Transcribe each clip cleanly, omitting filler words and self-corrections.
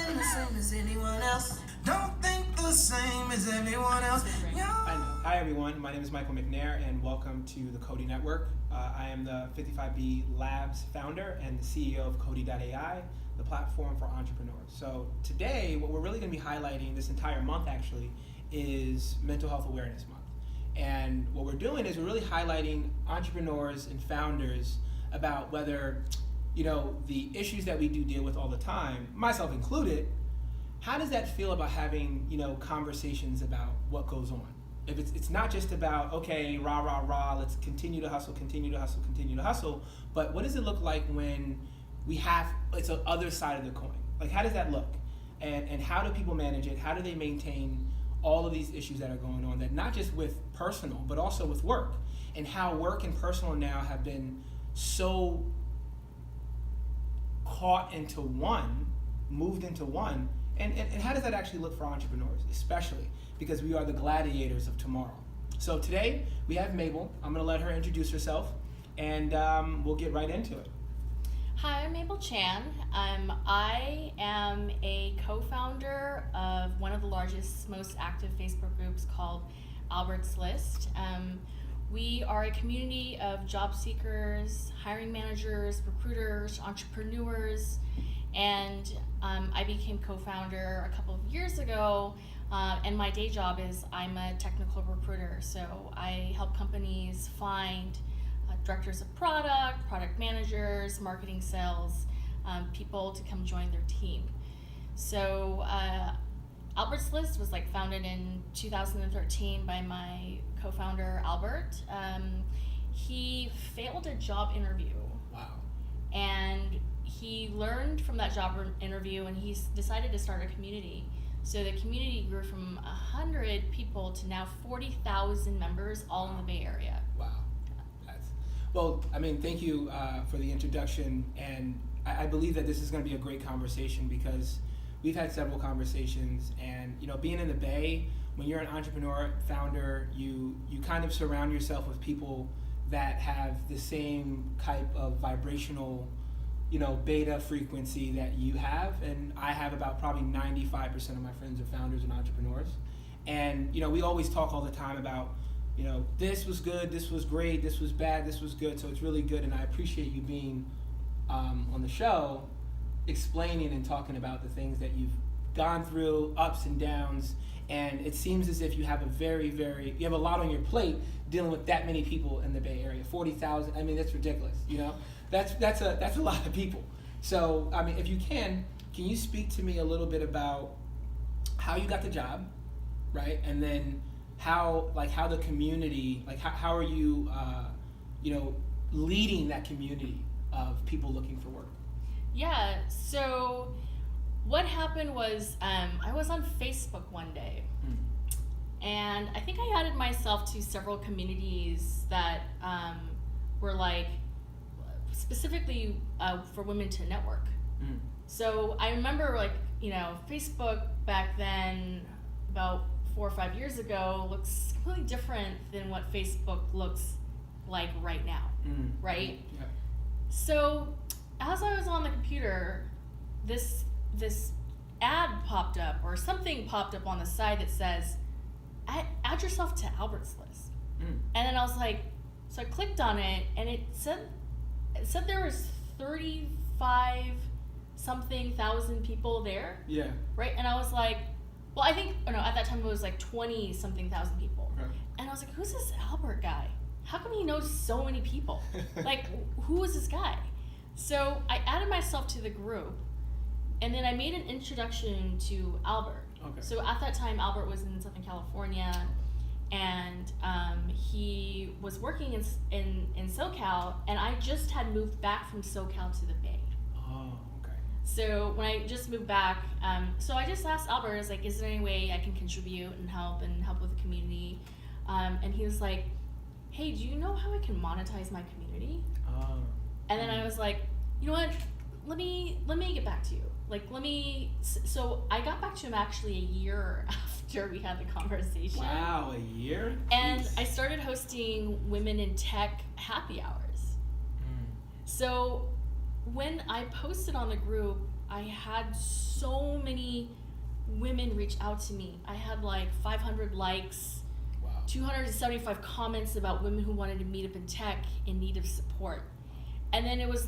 think the same as anyone else. Don't think the same as everyone else. Hi everyone, my name is Michael McNair and welcome to the Cody Network. I am the 55B Labs founder and the CEO of Cody.ai, the platform for entrepreneurs. So today, what we're really going to be highlighting this entire month actually is Mental Health Awareness Month. And what we're doing is we're really highlighting entrepreneurs and founders about whether, the issues that we do deal with all the time, myself included, how does that feel about having, conversations about what goes on? If it's not just about, okay, rah, rah, rah, let's continue to hustle, but what does it look like when we have, it's the other side of the coin? Like, how does that look? And how do people manage it? How do they maintain all of these issues that are going on, that not just with personal, but also with work, and how work and personal now have been so caught into one, moved into one, and how does that actually look for entrepreneurs, especially because we are the gladiators of tomorrow. So today we have Mabel. I'm going to let her introduce herself, and we'll get right into it. Hi, I'm Mabel Chan. I am a co-founder of one of the largest, most active Facebook groups called Albertslist. We are a community of job seekers, hiring managers, recruiters, entrepreneurs, and I became co-founder a couple of years ago, and my day job is I'm a technical recruiter, so I help companies find directors of product managers, marketing, sales, people to come join their team. So Albertslist was founded in 2013 by my co-founder Albert. He failed a job interview. Wow. And he learned from that job interview, and he decided to start a community. So the community grew from 100 people to now 40,000 members, all in the Bay Area. Wow. Well, thank you for the introduction, and I believe that this is going to be a great conversation because we've had several conversations, and being in the Bay, when you're an entrepreneur, founder, you kind of surround yourself with people that have the same type of vibrational, beta frequency that you have, and I have about probably 95% of my friends are founders and entrepreneurs, and we always talk all the time about this was good, this was great, this was bad, this was good, so it's really good, and I appreciate you being on the show, explaining and talking about the things that you've gone through, ups and downs, and it seems as if you have you have a lot on your plate dealing with that many people in the Bay Area. 40,000, that's ridiculous, That's a lot of people. So, if you can you speak to me a little bit about how you got the job, right? And then how the community, how are you, leading that community of people looking for work? Yeah, so what happened was I was on Facebook one day, and I think I added myself to several communities that were specifically for women to network. So I remember Facebook back then, about 4 or 5 years ago, looks completely different than what Facebook looks like right now, right? Yeah. So as I was on the computer, this ad popped up, or something popped up on the side that says, add yourself to Albertslist. And then I was so I clicked on it, and it said there was 35 something thousand people there. Yeah. Right? And I was well, I think, at that time it was 20 something thousand people. Okay. And I was who's this Albert guy? How come he knows so many people? Who is this guy? So I added myself to the group, and then I made an introduction to Albert. Okay. So at that time, Albert was in Southern California, and he was working in SoCal, and I just had moved back from SoCal to the Bay. Oh, okay. So when I just moved back, so I just asked Albert, I was is there any way I can contribute and help with the community? And he was hey, do you know how I can monetize my community? Oh. And then I was you know what? Let me get back to you. So I got back to him actually a year after we had the conversation. Wow, a year? And Jeez. I started hosting Women in Tech happy hours. So when I posted on the group, I had so many women reach out to me. I had like 500 likes, Wow. 275 comments about women who wanted to meet up in tech in need of support. And then it was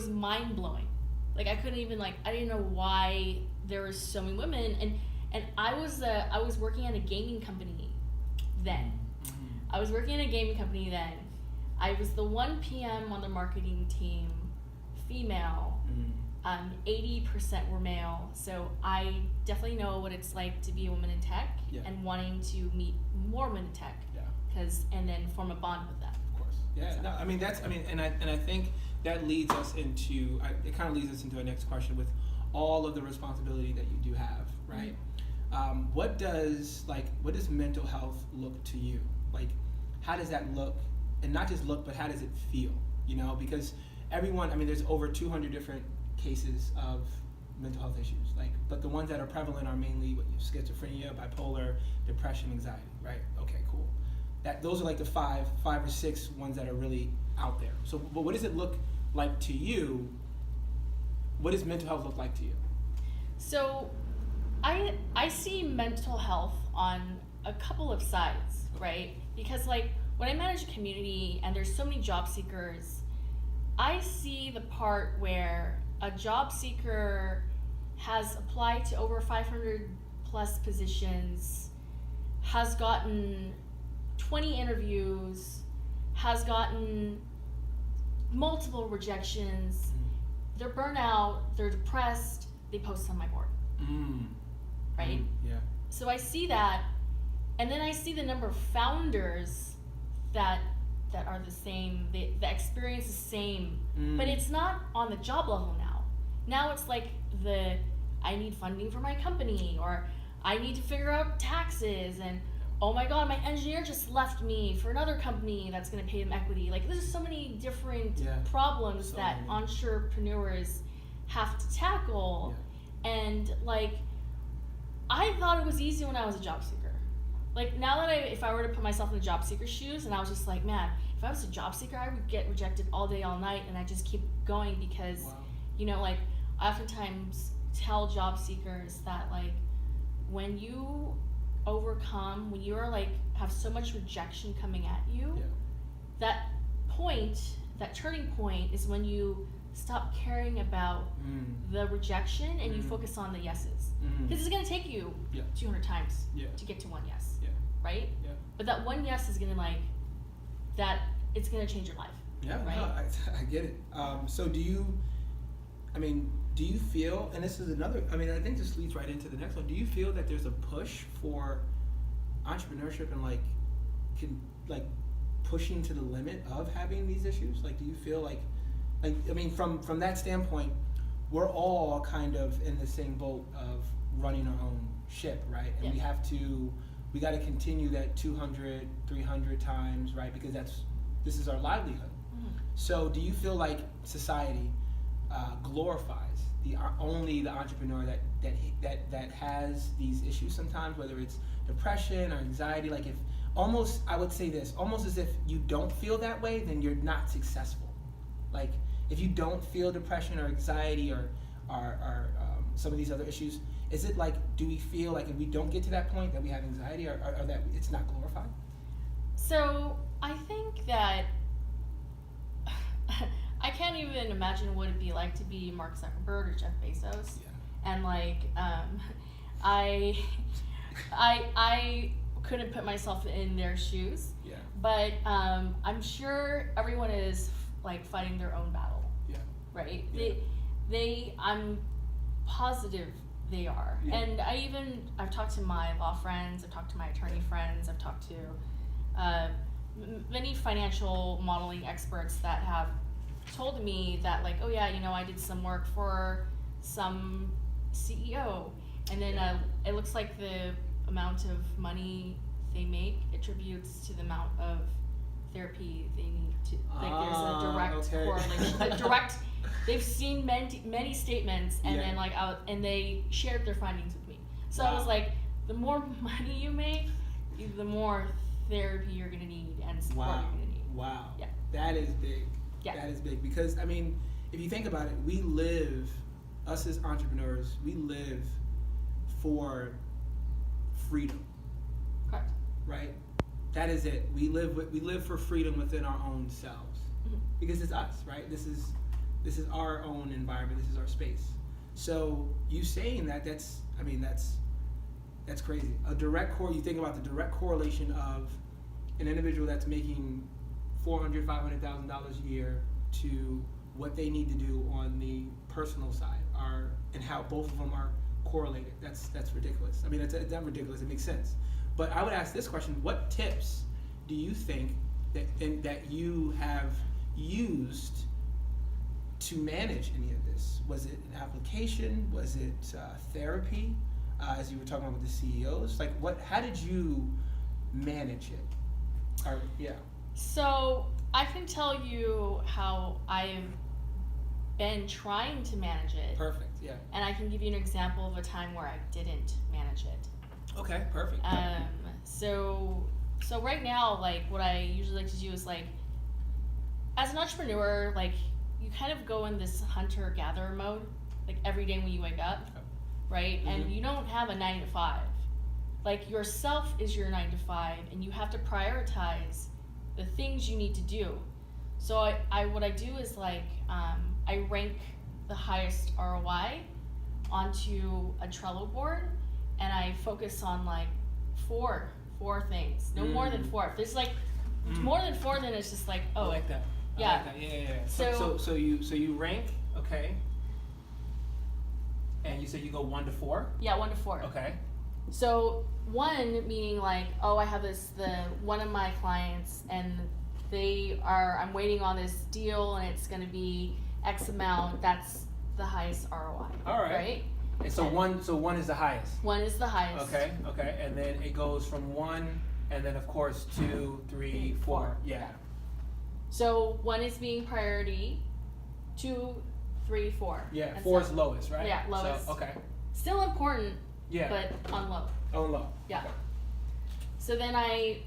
mind blowing. Like I couldn't even I didn't know why there were so many women, and I was working at a gaming company then. I was working at a gaming company then. I was the 1 PM on the marketing team, female. 80% were male. So I definitely know what it's like to be a woman in tech and wanting to meet more women in tech. And then form a bond with them. Of course. Yeah. So. No, I mean and I think that leads us into it kind of leads us into our next question with all of the responsibility that you do have, right? What does mental health look to you? Like, how does that look? And not just look, but how does it feel? You know, because everyone, I mean, there's over 200 different cases of mental health issues, but the ones that are prevalent are mainly schizophrenia, bipolar, depression, anxiety, right? Okay, cool. Those are like the five or six ones that are really out there. So, but what does it look like to you? What does mental health look like to you? So, I see mental health on a couple of sides, right? Because when I manage a community and there's so many job seekers, I see the part where a job seeker has applied to over 500 plus positions, has gotten 20 interviews, has gotten multiple rejections, they're burnt out, they're depressed, they post on my board. Right? Yeah. So I see that, and then I see the number of founders that are the same, the experience is the same, but it's not on the job level now. Now it's I need funding for my company, or I need to figure out taxes, and oh my god, my engineer just left me for another company that's going to pay them equity. There's so many different problems that entrepreneurs have to tackle. And I thought it was easy when I was a job seeker. Now that if I were to put myself in the job seeker's shoes, and I was just man, if I was a job seeker, I would get rejected all day, all night, and I just keep going because, I oftentimes tell job seekers that when you overcome, when you are have so much rejection coming at you, that turning point is when you stop caring about the rejection and you focus on the yeses. Because it's going to take you 200 times to get to one yes, right? But that one yes is going to it's going to change your life. Right? No, I get it. So do you feel, and this is another, I think this leads right into the next one, do you feel that there's a push for entrepreneurship and pushing to the limit of having these issues? Do you feel from that standpoint, we're all kind of in the same boat of running our own ship, right? And we got to continue that 200, 300 times, right? Because this is our livelihood. So do you feel like society glorifies only the entrepreneur that has these issues sometimes, whether it's depression or anxiety? If I would say this, almost as if you don't feel that way, then you're not successful. If you don't feel depression or anxiety or some of these other issues, is it do we feel if we don't get to that point that we have anxiety or that it's not glorified? So I think that I can't even imagine what it'd be like to be Mark Zuckerberg or Jeff Bezos. And I couldn't put myself in their shoes. But I'm sure everyone is fighting their own battle. Right? I'm positive they are. And I've talked to my law friends, I've talked to my attorney friends, I've talked to many financial modeling experts that have told me that I did some work for some CEO, and then it looks like the amount of money they make attributes to the amount of therapy they need to there's a direct correlation, a direct. They've seen many statements, and then and they shared their findings with me. So I was the more money you make, the more therapy you're gonna need and support you're gonna need. Wow. Yeah. That is big. Yeah. That is big because if you think about it, us as entrepreneurs, we live for freedom, Correct. right? That is it. We live for freedom within our own selves, because it's us, right? This is our own environment. This is our space. So you saying that's crazy. You think about the direct correlation of an individual that's making $400,000-$500,000 a year to what they need to do on the personal side, and how both of them are correlated. That's ridiculous. I mean, it's not ridiculous. It makes sense. But I would ask this question: what tips do you think that you have used to manage any of this? Was it an application? Was it therapy? As you were talking about with the CEOs, like how did you manage it? So I can tell you how I've been trying to manage it. Perfect. Yeah. And I can give you an example of a time where I didn't manage it. Okay. Perfect. So right now, like what I usually like to do is like, as an entrepreneur, like you kind of go in this hunter-gatherer mode, like every day when you wake up, right? And you don't have a 9 to 5. Like yourself is your 9 to 5, and you have to prioritize the things you need to do. So what I do is like I rank the highest ROI onto a Trello board, and I focus on like four things. No more than 4. If there's like more than 4, then it's just like, oh, I like that. Yeah. I like that. Yeah. So you rank, okay. And you said you go 1 to 4? Yeah, 1 to 4. Okay. So 1 meaning like, oh, I have one of my clients, and I'm waiting on this deal, and it's going to be X amount. That's the highest ROI. All right. Right? And so one is the highest. 1 is the highest. Okay. And then it goes from 1, and then of course 2, 3, 4. Yeah. So 1 is being priority, 2, 3, 4. Yeah. And 4 so, is lowest, right? Yeah, lowest. So, okay. Still important, Yeah. but on low. Oh, low. Yeah. Okay. So then I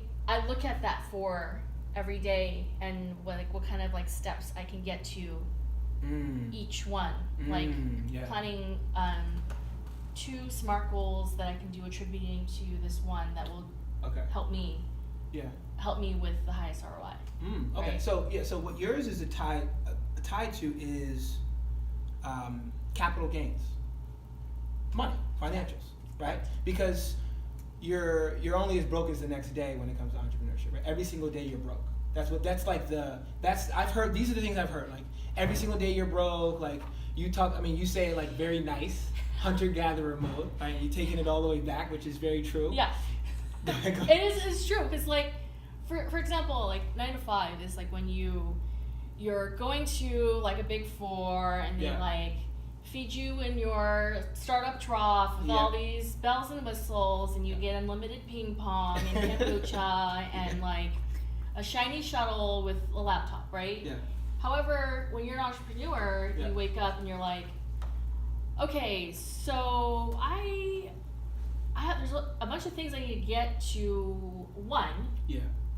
look at that 4 every day, and what kind of like steps I can get to each one. Like planning 2 SMART goals that I can do attributing to this one that will help me. Yeah. Help me with the highest ROI. Okay. Right? So what yours is tied to is capital gains, money, financials, right? Because you're only as broke as the next day when it comes to entrepreneurship, right? Every single day you're broke. I've heard, these are the things I've heard, like every single day you're broke, like you say it like very nice, hunter-gatherer mode, right? You're taking it all the way back, which is very true. Yeah. It's true, because like, for example, like 9 to 5 is like when you're going to like a big 4, and they like feed you in your startup trough with all these bells and whistles, and you get unlimited ping pong and kombucha and like a shiny shuttle with a laptop, right? Yeah. However, when you're an entrepreneur, you wake up and you're like, okay, so there's a bunch of things I need to get to 1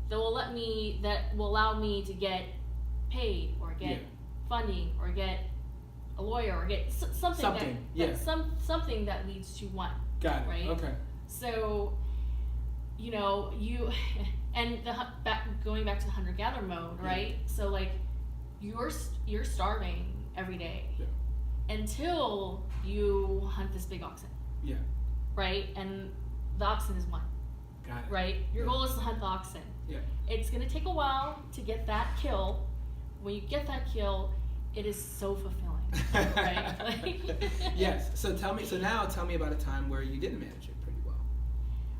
that will allow me to get paid or get funding or get a lawyer or get something that leads to 1. Got it. Right? Okay. So, and going back to the hunter-gatherer mode, right? So like, you're starving every day until you hunt this big oxen. Yeah. Right? And the oxen is 1. Got it. Right? Your goal is to hunt the oxen. Yeah. It's gonna take a while to get that kill. When you get that kill, it is so fulfilling. Right? Yes. So now tell me about a time where you didn't manage it pretty well.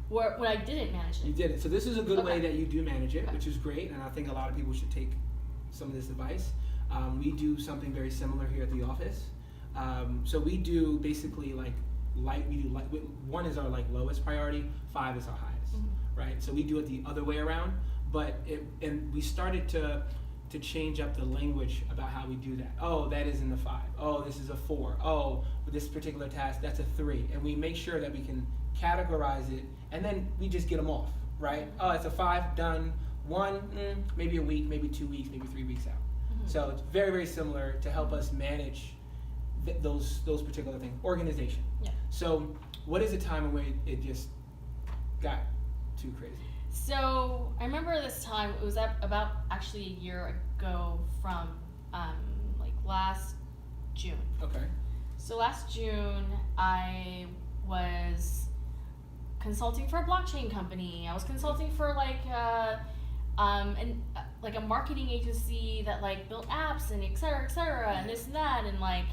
Where I didn't manage it. You did it. So this is a good way that you do manage it, which is great, and I think a lot of people should take some of this advice. We do something very similar here at the office. So we do basically like 1 is our like lowest priority, 5 is our highest, right? So we do it the other way around, and we started to change up the language about how we do that. Oh, that isn't a 5. Oh, this is a 4. Oh, with this particular task, that's a 3. And we make sure that we can categorize it, and then we just get them off, right? Oh, it's a 5, done. 1, maybe a week, maybe 2 weeks, maybe 3 weeks out. So it's very, very similar to help us manage those particular things. Organization. Yeah. So what is a time when it just got too crazy? So I remember this time, it was about actually a year ago from like last June. Okay. So last June, I was consulting for a blockchain company. I was consulting for like like a marketing agency that like built apps and et cetera, and this and that, and like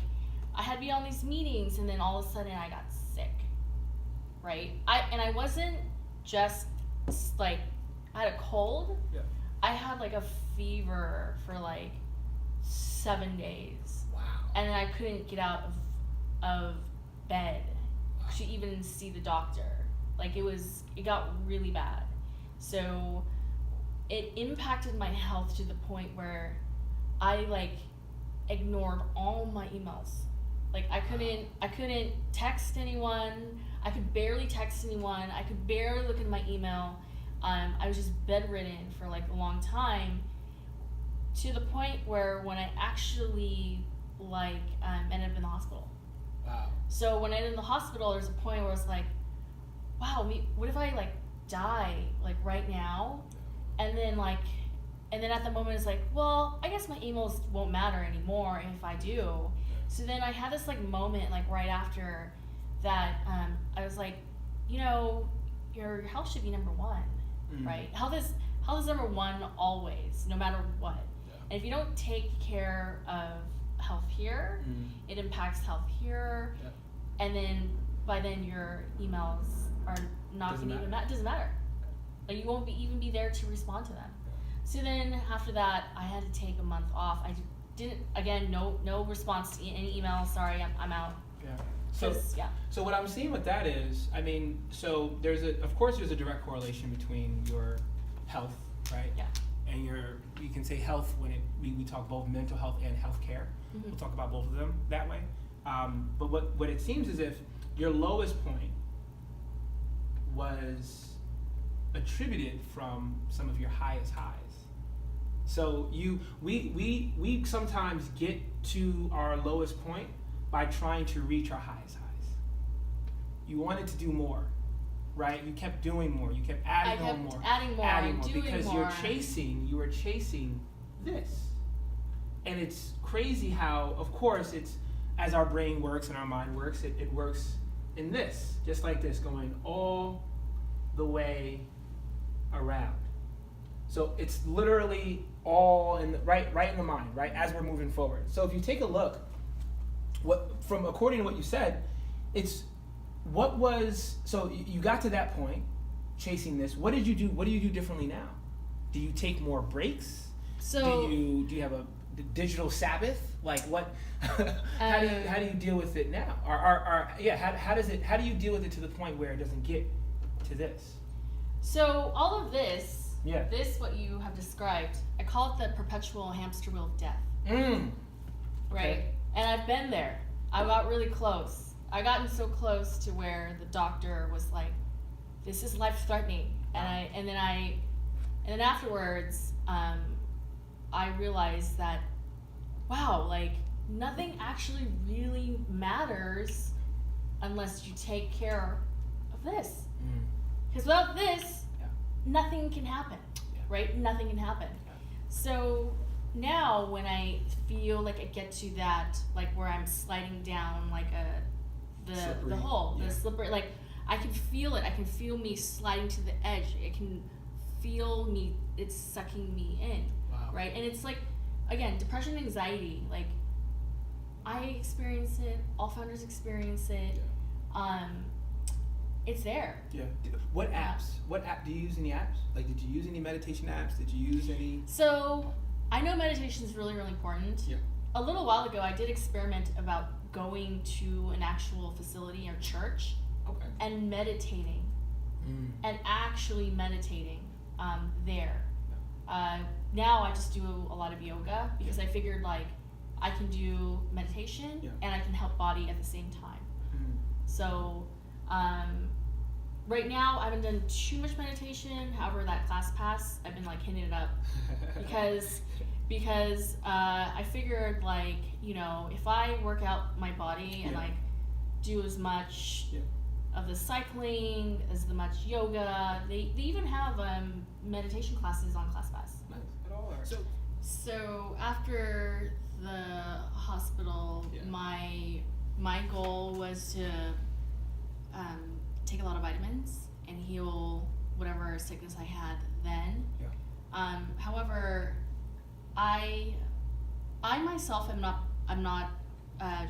I had to be on these meetings, and then all of a sudden I got sick. Right? I wasn't just like I had a cold. Yeah. I had like a fever for like 7 days. Wow. And then I couldn't get out of bed to even see the doctor. Like it got really bad. So it impacted my health to the point where I like ignored all my emails. Like I couldn't text anyone. I could barely text anyone. I could barely look at my email. I was just bedridden for like a long time, to the point where when I actually like ended up in the hospital. Wow. So when I ended in the hospital, there's a point where I was like, wow, what if I like die like right now? And then at the moment it's like, well, I guess my emails won't matter anymore if I do. So then I had this like moment like right after that, I was like, your health should be number one, right? Health is number one always, no matter what. Yeah. And if you don't take care of health here, it impacts health here, and then by then your emails are not going to even matter. Doesn't matter. Like you won't even be there to respond to them. So then after that, I had to take a month off. I didn't, again, no response to any emails. Sorry, I'm out. Yeah. So what I'm seeing with that is, I mean, so of course there's a direct correlation between your health, right? Yeah. And you can say health when we talk both mental health and healthcare. Mm-hmm. We'll talk about both of them that way. But what it seems as if your lowest point was attributed from some of your highest highs. So we sometimes get to our lowest point by trying to reach our highest highs. You wanted to do more, right? You kept doing more. You kept adding more, doing because more. You were chasing this. And it's crazy how, of course, it's as our brain works and our mind works, it works in this, just like this, going all the way around. So it's literally all right in the mind, right, as we're moving forward. So if you take a look, according to what you said, so you got to that point, chasing this. What did you do? What do you do differently now? Do you take more breaks? So do you have a digital Sabbath? Like what? How do you deal with it now? How do you deal with it to the point where it doesn't get to this? So all of this. Yeah. This, what you have described, I call it the perpetual hamster wheel of death. Right? Okay. And I've been there. I got really close. I gotten so close to where the doctor was like, "This is life-threatening," and then afterwards, I realized that, wow, like nothing actually really matters unless you take care of this. Because without this, nothing can happen, right? Nothing can happen. So now when I feel like I get to that, like where I'm sliding down like the hole, the slippery, like I can feel it. I can feel me sliding to the edge. I can feel it's sucking me in, right? And it's like, again, depression, anxiety, like I experience it, all founders experience it. It's there. Yeah. What apps? What app do you use? Any apps? Like, did you use any meditation apps? Did you use any? So, I know meditation is really, really important. Yeah. A little while ago, I did experiment about going to an actual facility or church, and meditating, and actually meditating there. Now I just do a lot of yoga because I figured like I can do meditation and I can help body at the same time. So. Right now, I haven't done too much meditation. However, that class pass, I've been like hitting it up because I figured like, if I work out my body and like do as much of the cycling, as the much yoga. They even have meditation classes on ClassPass. Nice. At all. So after the hospital, Yeah. my goal was to take a lot of vitamins and heal whatever sickness I had then. Yeah. However, I myself am not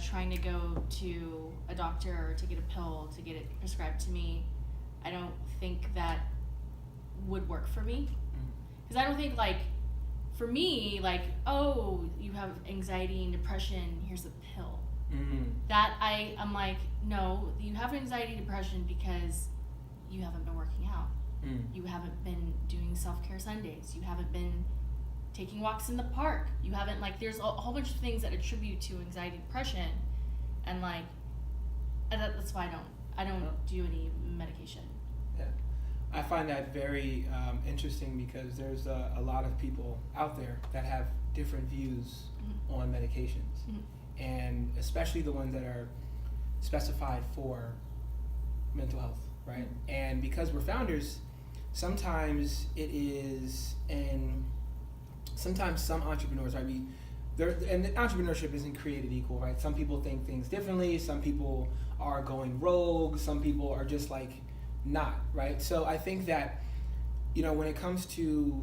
trying to go to a doctor to get a pill to get it prescribed to me. I don't think that would work for me, because I don't think, like, for me, like, oh, you have anxiety and depression, here's a pill. That I'm like, no, you have anxiety and depression because you haven't been working out. You haven't been doing self-care Sundays. You haven't been taking walks in the park. You haven't, like, there's a whole bunch of things that attribute to anxiety and depression, and like, that's why I don't do any medication. Yeah, I find that very interesting, because there's a lot of people out there that have different views on medications, and especially the ones that are specified for mental health, right? And because we're founders, sometimes it is, and sometimes some entrepreneurs, right? And entrepreneurship isn't created equal, right? Some people think things differently. Some people are going rogue. Some people are just like not, right? So I think that, when it comes to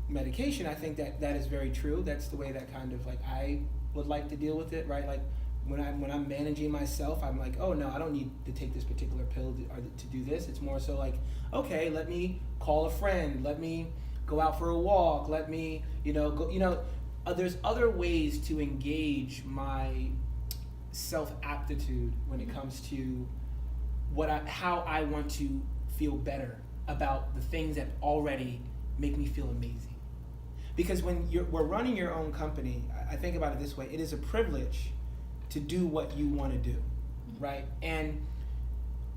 medication, I think that is very true. That's the way that kind of, like, I would like to deal with it, right? Like when I'm managing myself, I'm like, oh no, I don't need to take this particular pill to do this. It's more so like, okay, let me call a friend, let me go out for a walk, let me, go, there's other ways to engage my self-aptitude when it comes to how I want to feel better about the things that already make me feel amazing. Because when we're running your own company, I think about it this way: it is a privilege to do what you want to do, right? And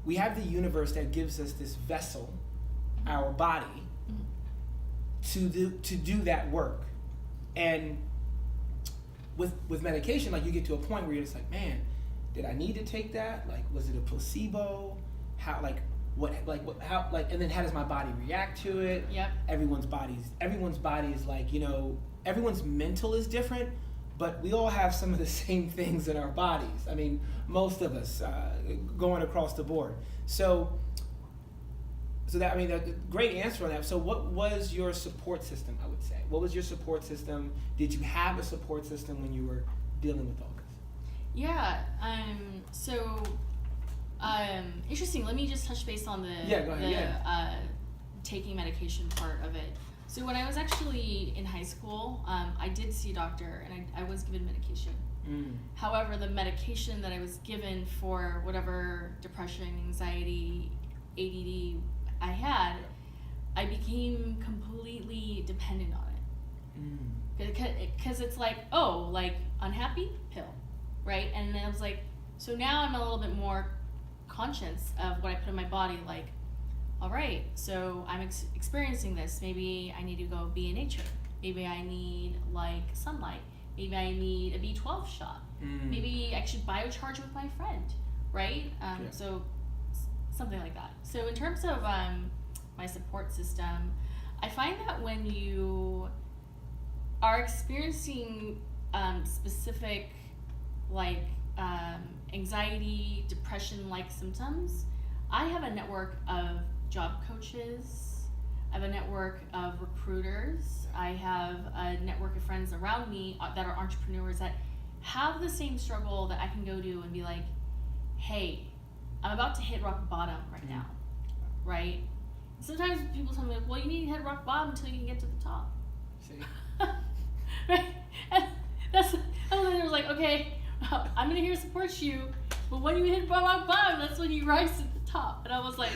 we have the universe that gives us this vessel, our body, to do that work. And with medication, like, you get to a point where you're just like, man, did I need to take that? Like, was it a placebo? How, like, how, like, and then how does my body react to it? Yep. Everyone's body is like, everyone's mental is different, but we all have some of the same things in our bodies. I mean, most of us, going across the board. So that, I mean, a great answer on that. So what was your support system, I would say? What was your support system? Did you have a support system when you were dealing with all this? Yeah, interesting. Let me just touch base on the taking medication part of it. So when I was actually in high school, I did see a doctor, and I was given medication. However, the medication that I was given for whatever depression, anxiety, ADD I had, I became completely dependent on it. Because it's like, oh, like, unhappy? Pill, right? And then I was like, so now I'm a little bit more conscious of what I put in my body, like, all right, so I'm experiencing this. Maybe I need to go be in nature. Maybe I need, like, sunlight. Maybe I need a B12 shot. Maybe I should biocharge with my friend, right? So something like that. So in terms of my support system, I find that when you are experiencing specific, like, anxiety, depression-like symptoms, I have a network of job coaches. I have a network of recruiters. I have a network of friends around me that are entrepreneurs that have the same struggle that I can go to and be like, hey, I'm about to hit rock bottom right now, right? Sometimes people tell me, like, well, you need to hit rock bottom until you can get to the top. See? Right? And I was like, okay, I'm gonna here to support you, but when you hit rock bottom, that's when you rise to the top. And I was like,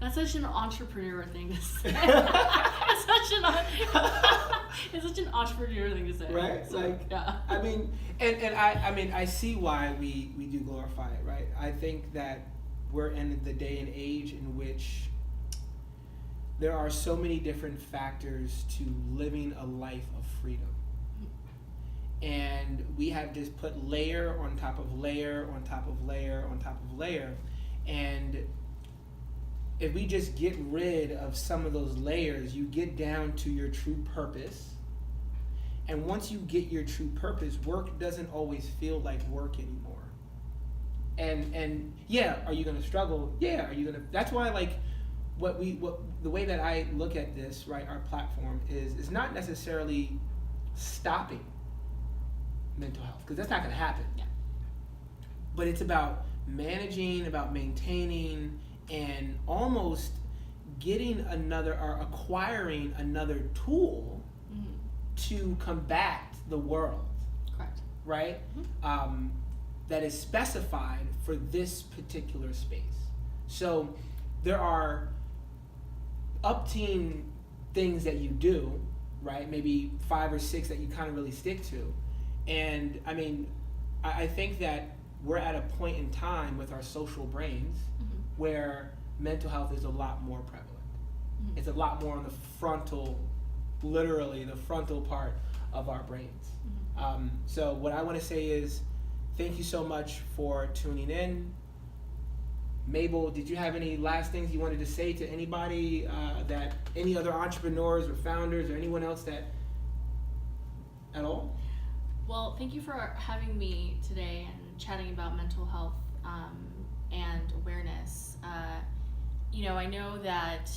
that's such an entrepreneur thing to say. It's such an entrepreneur thing to say. Right. So, like, yeah. I mean, and I see why we do glorify it, right? I think that we're in the day and age in which there are so many different factors to living a life of freedom. And we have just put layer on top of layer on top of layer on top of layer. And if we just get rid of some of those layers, you get down to your true purpose. And once you get your true purpose, work doesn't always feel like work anymore. And yeah, are you gonna struggle? Yeah, are you gonna? That's why like what the way that I look at this, right? Our platform is not necessarily stopping mental health, because that's not gonna happen. Yeah. But it's about managing, about maintaining, and almost getting another or acquiring another tool to combat the world. Correct. Right? That is specified for this particular space. So there are up-team things that you do, right? Maybe 5 or 6 that you kind of really stick to. And I mean, I think that we're at a point in time with our social brains where mental health is a lot more prevalent. It's a lot more on the frontal, literally the frontal part of our brains. So what I want to say is, thank you so much for tuning in. Mabel, did you have any last things you wanted to say to anybody, that any other entrepreneurs or founders or anyone else that at all? Well, thank you for having me today and chatting about mental health and awareness. I know that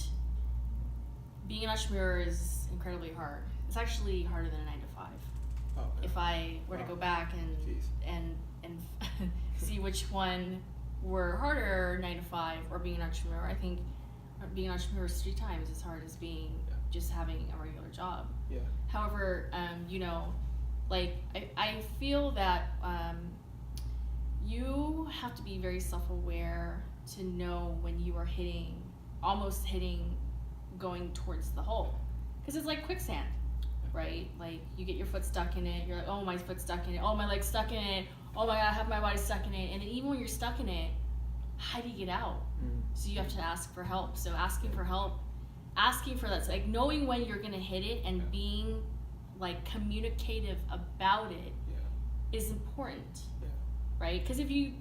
being an entrepreneur is incredibly hard. It's actually harder than a 9 to 5. Oh, okay. If I were to go back and see which one were harder, 9 to 5 or being an entrepreneur, I think being an entrepreneur is 3 times as hard as being just having a regular job. Yeah. However, I feel that you have to be very self-aware to know when you are almost hitting, going towards the hole. Because it's like quicksand, right? Like you get your foot stuck in it, you're like, oh, my foot's stuck in it, oh, my leg's stuck in it, oh my God, I have my body stuck in it. And then even when you're stuck in it, how do you get out? So you have to ask for help. So asking for help, asking for that, so like knowing when you're gonna hit it and being like communicative about it is important, right? Because if you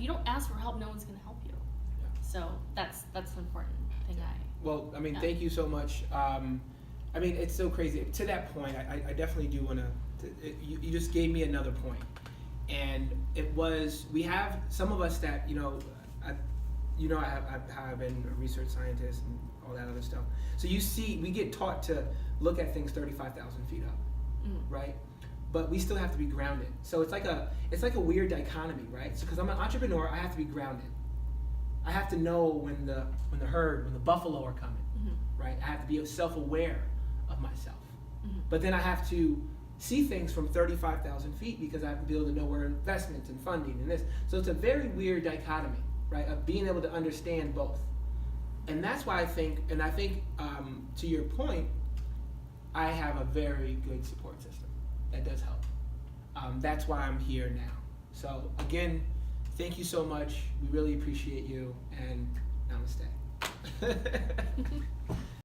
don't ask for help, no one's gonna help you. So that's an important thing. Well, I mean, thank you so much. I mean, it's so crazy. To that point, I definitely do want to. You just gave me another point, and it was, we have some of us that I've been a research scientist and all that other stuff. So we get taught to look at things 35,000 feet up, right? But we still have to be grounded. So it's like a weird dichotomy, right? So because I'm an entrepreneur, I have to be grounded. I have to know when the buffalo are coming, right? I have to be self-aware of myself. But then I have to see things from 35,000 feet because I have to be able to know where investments and funding and this. So it's a very weird dichotomy, right? Of being able to understand both. And that's why I think to your point, I have a very good support system that does help. That's why I'm here now. So again, thank you so much. We really appreciate you, and namaste.